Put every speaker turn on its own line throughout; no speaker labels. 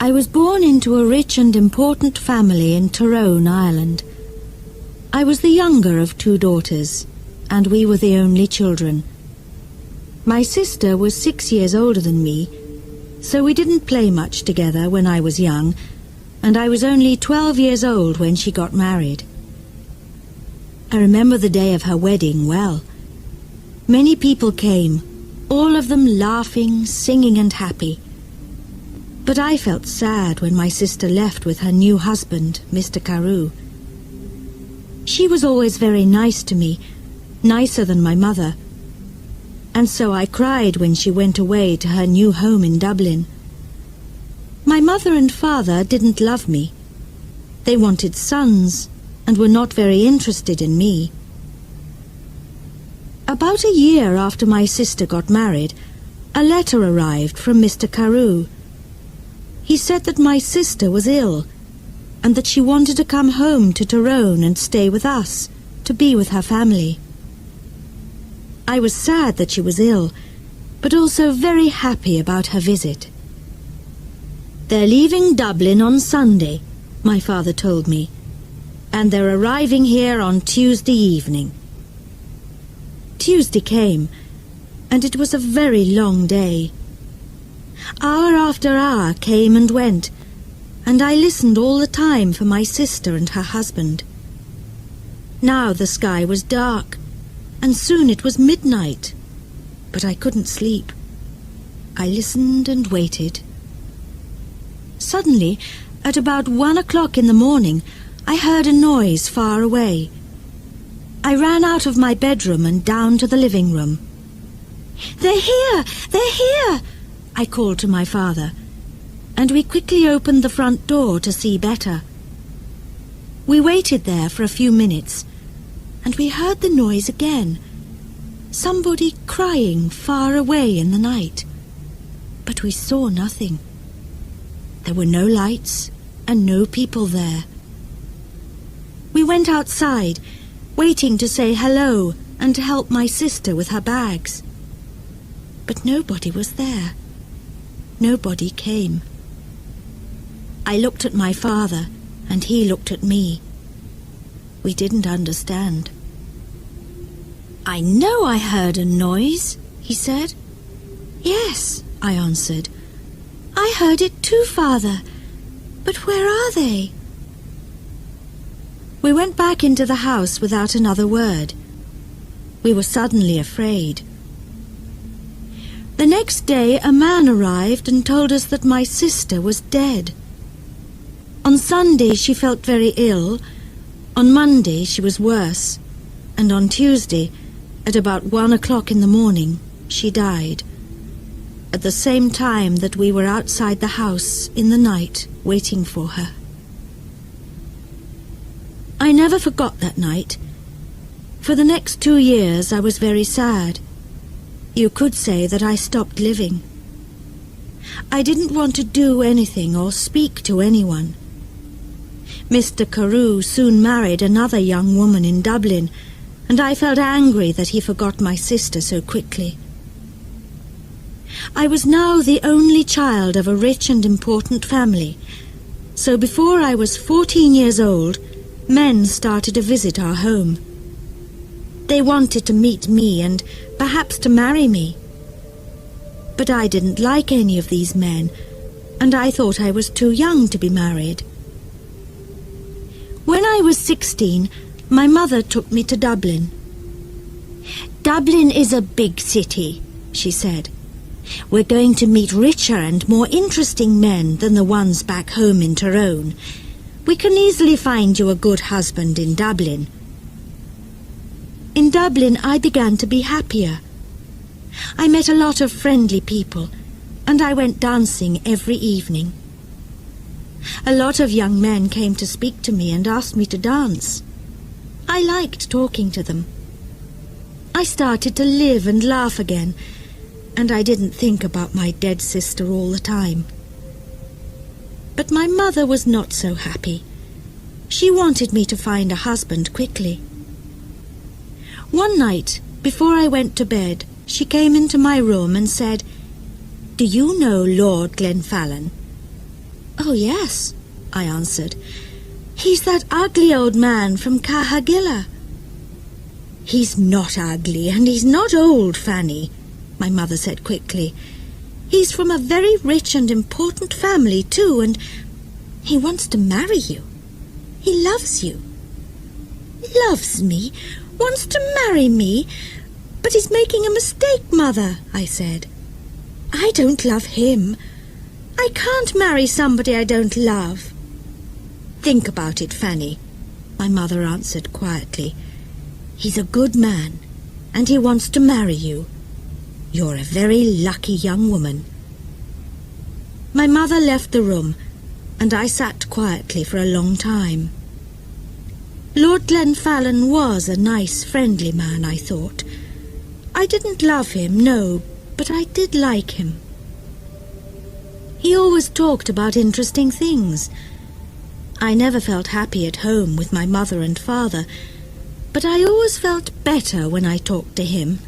I was born into a rich and important family in Tyrone, Ireland. I was the younger of 2 daughters, and we were the only children. My sister was 6 years older than me, so we didn't play much together when I was young, and I was only 12 years old when she got married. I remember the day of her wedding well. Many people came, all of them laughing, singing and happy. But I felt sad when my sister left with her new husband, Mr. Carew. She was always very nice to me, nicer than my mother, and so I cried when she went away to her new home in Dublin. My mother and father didn't love me. They wanted sons and were not very interested in me. About a year after my sister got married, a letter arrived from Mr. Carew. He said that my sister was ill, and that she wanted to come home to Tyrone and stay with us, to be with her family. I was sad that she was ill, but also very happy about her visit. "They're leaving Dublin on Sunday," my father told me, "and they're arriving here on Tuesday evening." Tuesday came, and it was a very long day. Hour after hour came and went, and I listened all the time for my sister and her husband. Now the sky was dark, and soon it was midnight, but I couldn't sleep. I listened and waited. Suddenly, at about 1 o'clock in the morning, I heard a noise far away. I ran out of my bedroom and down to the living room. "They're here! They're here!" I called to my father, and we quickly opened the front door to see better. We waited there for a few minutes, and we heard the noise again. Somebody crying far away in the night. But we saw nothing. There were no lights and no people there. We went outside, waiting to say hello and to help my sister with her bags. But nobody was there. Nobody came. I looked at my father, and he looked at me. We didn't understand. "I know I heard a noise," he said. "Yes," I answered. "I heard it too, Father. But where are they?" We went back into the house without another word. We were suddenly afraid. The next day a man arrived and told us that my sister was dead. On Sunday she felt very ill, on Monday she was worse, and on Tuesday, at about 1 o'clock in the morning, she died, at the same time that we were outside the house in the night waiting for her. I never forgot that night. For the next 2 years I was very sad. You could say that I stopped living. I didn't want to do anything or speak to anyone. Mr. Carew soon married another young woman in Dublin, and I felt angry that he forgot my sister so quickly. I was now the only child of a rich and important family, so before I was 14 years old, men started to visit our home. They wanted to meet me and perhaps to marry me. But I didn't like any of these men, and I thought I was too young to be married. When I was 16, my mother took me to Dublin. "Dublin is a big city," she said. "We're going to meet richer and more interesting men than the ones back home in Tyrone. We can easily find you a good husband in Dublin." In Dublin, I began to be happier. I met a lot of friendly people, and I went dancing every evening. A lot of young men came to speak to me and asked me to dance. I liked talking to them. I started to live and laugh again, and I didn't think about my dead sister all the time. But my mother was not so happy. She wanted me to find a husband quickly. One night, before I went to bed, she came into my room and said, "Do you know Lord Glenfallen?" "Oh, yes," I answered. "He's that ugly old man from Kahagilla." "He's not ugly, and he's not old, Fanny," my mother said quickly. "He's from a very rich and important family, too, and he wants to marry you. He loves you." "Loves me? Wants to marry me? But he's making a mistake, Mother," I said. "I don't love him. I can't marry somebody I don't love." "Think about it, Fanny," my mother answered quietly. "He's a good man, and he wants to marry you. You're a very lucky young woman." My mother left the room, and I sat quietly for a long time. Lord Glenfallen was a nice, friendly man, I thought. I didn't love him, no, but I did like him. He always talked about interesting things. I never felt happy at home with my mother and father, but I always felt better when I talked to him.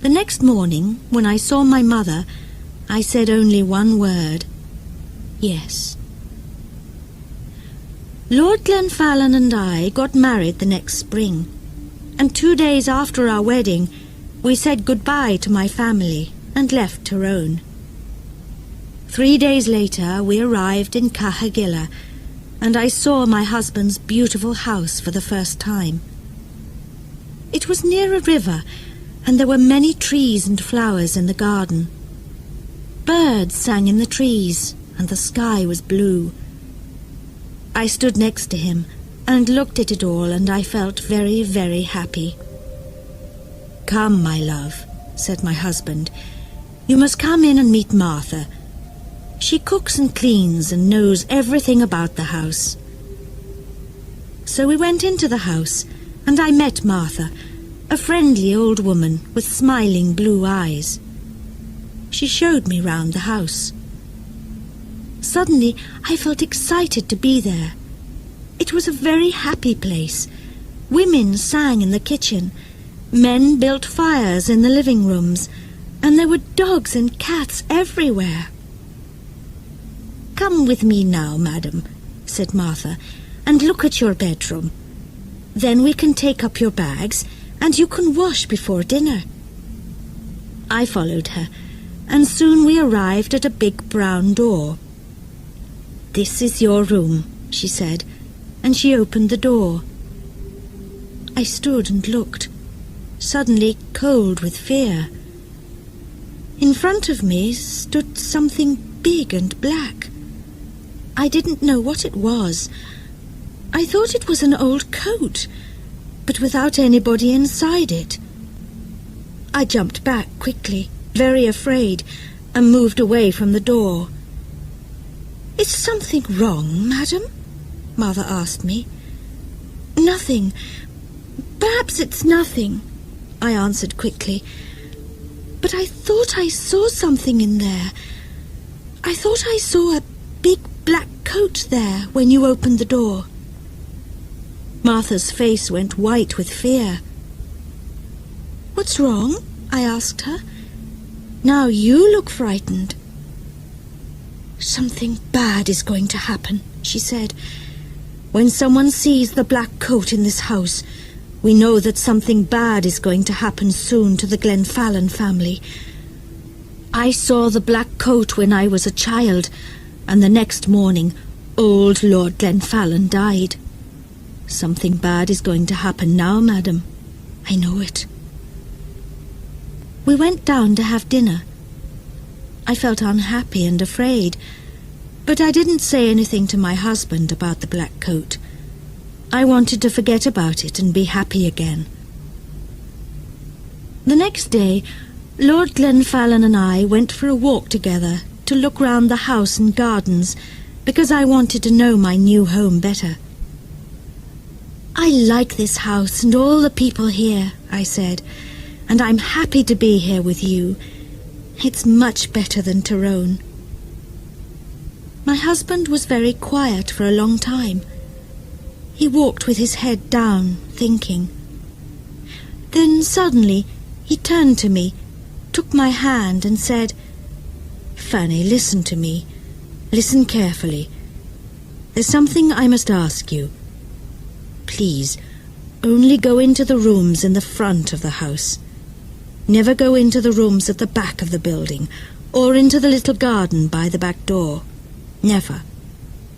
The next morning, when I saw my mother, I said only one word: yes. Lord Glenfallen and I got married the next spring, and 2 days after our wedding, we said goodbye to my family and left Tyrone. 3 days later, we arrived in Kahagilla, and I saw my husband's beautiful house for the first time. It was near a river, and there were many trees and flowers in the garden. Birds sang in the trees, and the sky was blue. I stood next to him and looked at it all, and I felt very, very happy. "Come, my love," said my husband. "You must come in and meet Martha. She cooks and cleans and knows everything about the house." So we went into the house, and I met Martha, a friendly old woman with smiling blue eyes. She showed me round the house. Suddenly I felt excited to be there. It was a very happy place. Women sang in the kitchen, men built fires in the living rooms, and there were dogs and cats everywhere. "Come with me now, madam," said Martha, "and look at your bedroom. Then we can take up your bags, and you can wash before dinner." I followed her, and soon we arrived at a big brown door. "This is your room," she said, and she opened the door. I stood and looked, suddenly cold with fear. In front of me stood something big and black. I didn't know what it was. I thought it was an old coat, but without anybody inside it. I jumped back quickly, very afraid, and moved away from the door. "Is something wrong, madam?" Mother asked me. "Nothing. Perhaps it's nothing," I answered quickly. "But I thought I saw something in there. I thought I saw a big black coat there when you opened the door." Martha's face went white with fear. "What's wrong?" I asked her. "Now you look frightened." "Something bad is going to happen," she said. "When someone sees the black coat in this house, we know that something bad is going to happen soon to the Glenfallen family. I saw the black coat when I was a child, and the next morning old Lord Glenfallen died. Something bad is going to happen now, madam. I know it." We went down to have dinner. I felt unhappy and afraid, but I didn't say anything to my husband about the black coat. I wanted to forget about it and be happy again. The next day, Lord Glenfallen and I went for a walk together to look round the house and gardens, because I wanted to know my new home better. "I like this house and all the people here," I said, "and I'm happy to be here with you. It's much better than Tyrone." My husband was very quiet for a long time. He walked with his head down, thinking. Then suddenly he turned to me, took my hand and said, "Fanny, listen to me. Listen carefully. There's something I must ask you. Please, only go into the rooms in the front of the house. Never go into the rooms at the back of the building, or into the little garden by the back door. Never.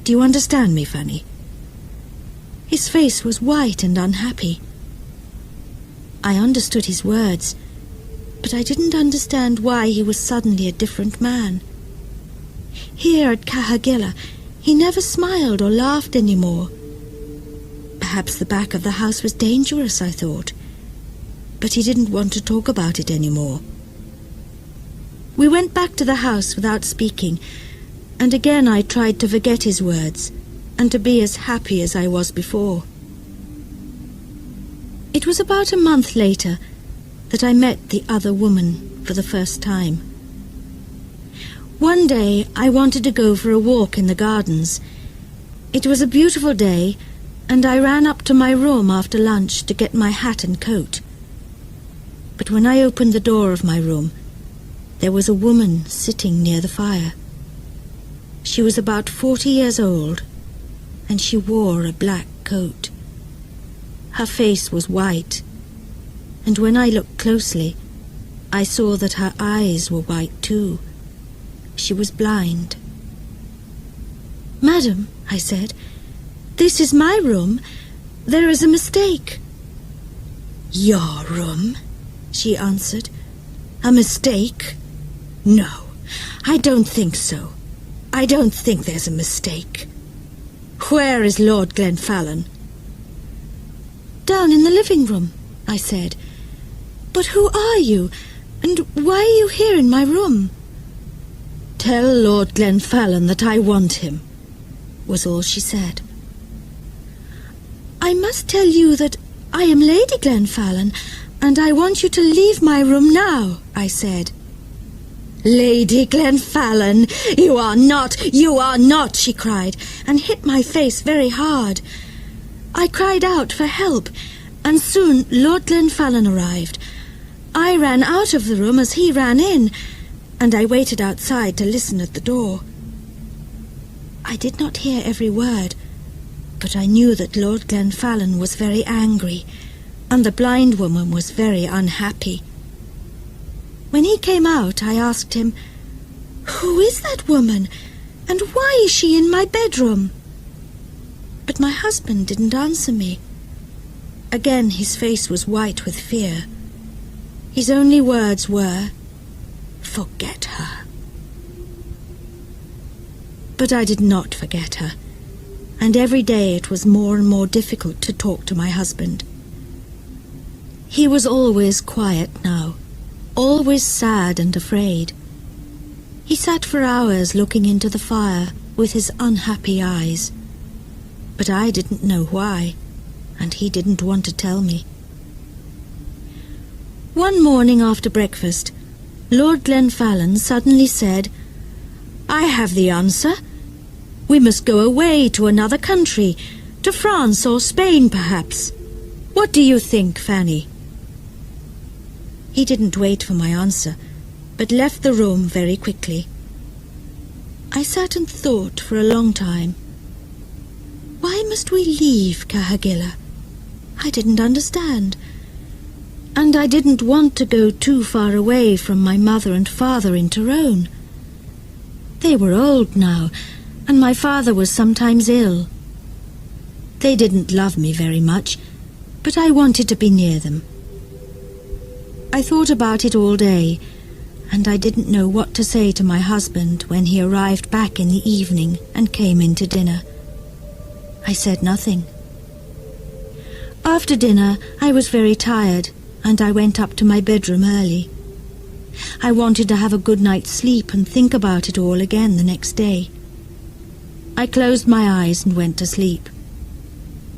Do you understand me, Fanny?" His face was white and unhappy. I understood his words, but I didn't understand why he was suddenly a different man. Here at Kahagilla, he never smiled or laughed any more. Perhaps the back of the house was dangerous, I thought, but he didn't want to talk about it any more. We went back to the house without speaking, and again I tried to forget his words and to be as happy as I was before. It was about a month later that I met the other woman for the first time. One day I wanted to go for a walk in the gardens. It was a beautiful day, and I ran up to my room after lunch to get my hat and coat. But when I opened the door of my room, there was a woman sitting near the fire. She was about 40 years old, and she wore a black coat. Her face was white, and when I looked closely, I saw that her eyes were white too. She was blind. "Madam," I said, "this is my room. There is a mistake." "Your room?" she answered. "A mistake? No, I don't think so. I don't think there's a mistake. Where is Lord Glenfallen?" "Down in the living room," I said. "But who are you, and why are you here in my room?" "Tell Lord Glenfallen that I want him," was all she said. "I must tell you that I am Lady Glenfallen, and I want you to leave my room now," I said. "Lady Glenfallen, you are not," she cried, and hit my face very hard. I cried out for help, and soon Lord Glenfallen arrived. I ran out of the room as he ran in, and I waited outside to listen at the door. I did not hear every word, but I knew that Lord Glenfallen was very angry, and the blind woman was very unhappy. When he came out, I asked him, "Who is that woman, and why is she in my bedroom?" But my husband didn't answer me. Again his face was white with fear. His only words were, "Forget her." But I did not forget her, and every day it was more and more difficult to talk to my husband. He was always quiet now, always sad and afraid. He sat for hours looking into the fire with his unhappy eyes. But I didn't know why, and he didn't want to tell me. One morning after breakfast, Lord Glenfallen suddenly said, "I have the answer. We must go away to another country, to France or Spain perhaps. What do you think, Fanny?" He didn't wait for my answer, but left the room very quickly. I sat and thought for a long time. Why must we leave Kahagilla? I didn't understand. And I didn't want to go too far away from my mother and father in Tyrone. They were old now, and my father was sometimes ill. They didn't love me very much, but I wanted to be near them. I thought about it all day, and I didn't know what to say to my husband when he arrived back in the evening and came in to dinner. I said nothing. After dinner, I was very tired, and I went up to my bedroom early. I wanted to have a good night's sleep and think about it all again the next day. I closed my eyes and went to sleep.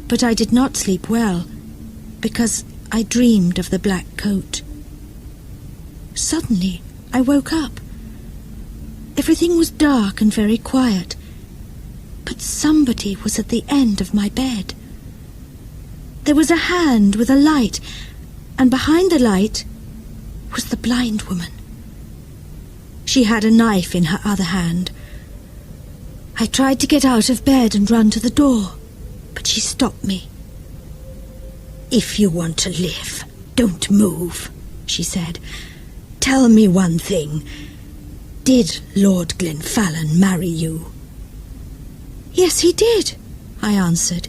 But I did not sleep well, because I dreamed of the black coat. Suddenly, I woke up. Everything was dark and very quiet, but somebody was at the end of my bed. There was a hand with a light, and behind the light was the blind woman. She had a knife in her other hand. I tried to get out of bed and run to the door, but she stopped me. "If you want to live, don't move," she said. "Tell me one thing. Did Lord Glenfallen marry you?" "Yes, he did," I answered.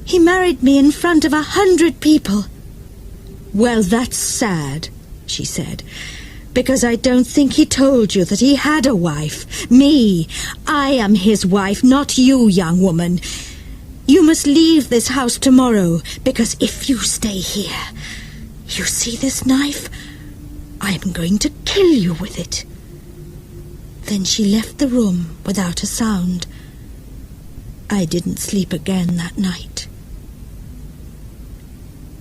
"He married me in front of 100 people." "Well, that's sad," she said, "because I don't think he told you that he had a wife. Me. I am his wife, not you, young woman. You must leave this house tomorrow, because if you stay here, you see this knife? I'm going to kill you with it." Then she left the room without a sound. I didn't sleep again that night.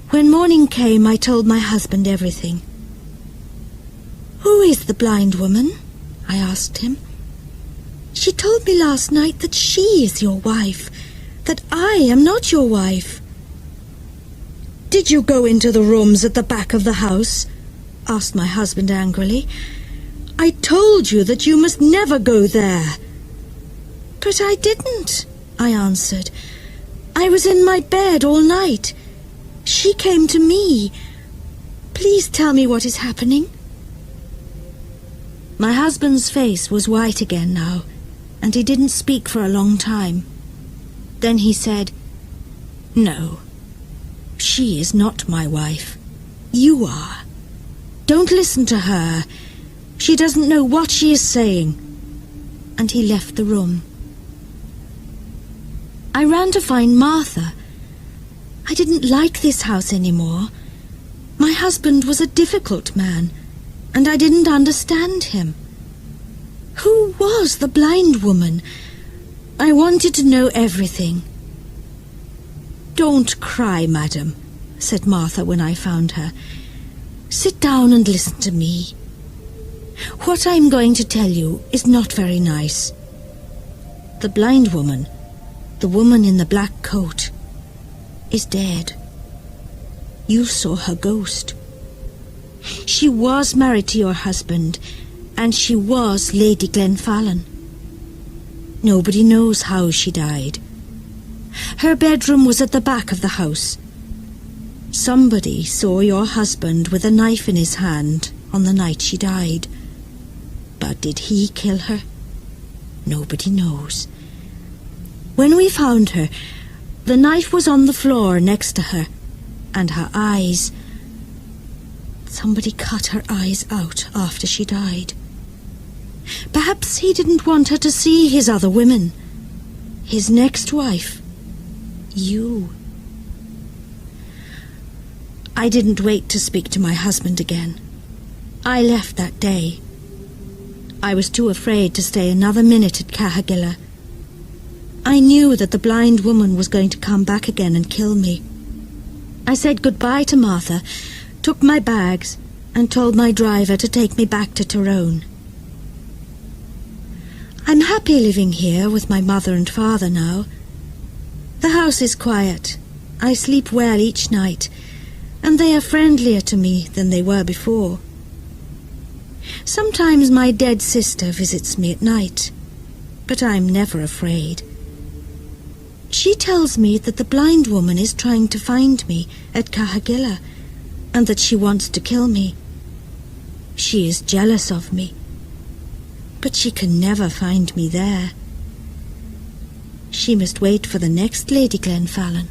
When morning came, I told my husband everything. "Who is the blind woman?" I asked him. "She told me last night that she is your wife, that I am not your wife." "Did you go into the rooms at the back of the house?" asked my husband angrily. "I told you that you must never go there." "But I didn't," I answered. "I was in my bed all night. She came to me. Please tell me what is happening." My husband's face was white again now, and he didn't speak for a long time. Then he said, "No, she is not my wife. You are. Don't listen to her. She doesn't know what she is saying." And he left the room. I ran to find Martha. I didn't like this house anymore. My husband was a difficult man, and I didn't understand him. Who was the blind woman? I wanted to know everything. "Don't cry, madam," said Martha when I found her. "Sit down and listen to me. What I'm going to tell you is not very nice. The blind woman, the woman in the black coat, is dead. You saw her ghost. She was married to your husband, and she was Lady Glenfallen. Nobody knows how she died. Her bedroom was at the back of the house. Somebody saw your husband with a knife in his hand on the night she died. But did he kill her? Nobody knows. When we found her, the knife was on the floor next to her, and her eyes... Somebody cut her eyes out after she died. Perhaps he didn't want her to see his other women. His next wife. You. I didn't wait to speak to my husband again. I left that day. I was too afraid to stay another minute at Cahagilla. I knew that the blind woman was going to come back again and kill me. I said goodbye to Martha, took my bags, and told my driver to take me back to Tyrone. I'm happy living here with my mother and father now. The house is quiet. I sleep well each night, and they are friendlier to me than they were before. Sometimes my dead sister visits me at night, but I'm never afraid. She tells me that the blind woman is trying to find me at Cahagilla, and that she wants to kill me. She is jealous of me, but she can never find me there. She must wait for the next Lady Glenfallen.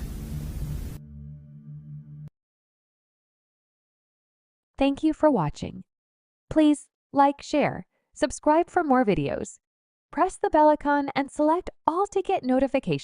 Thank you for watching. Please like, share, subscribe for more videos. Press the bell icon and select all to get notifications.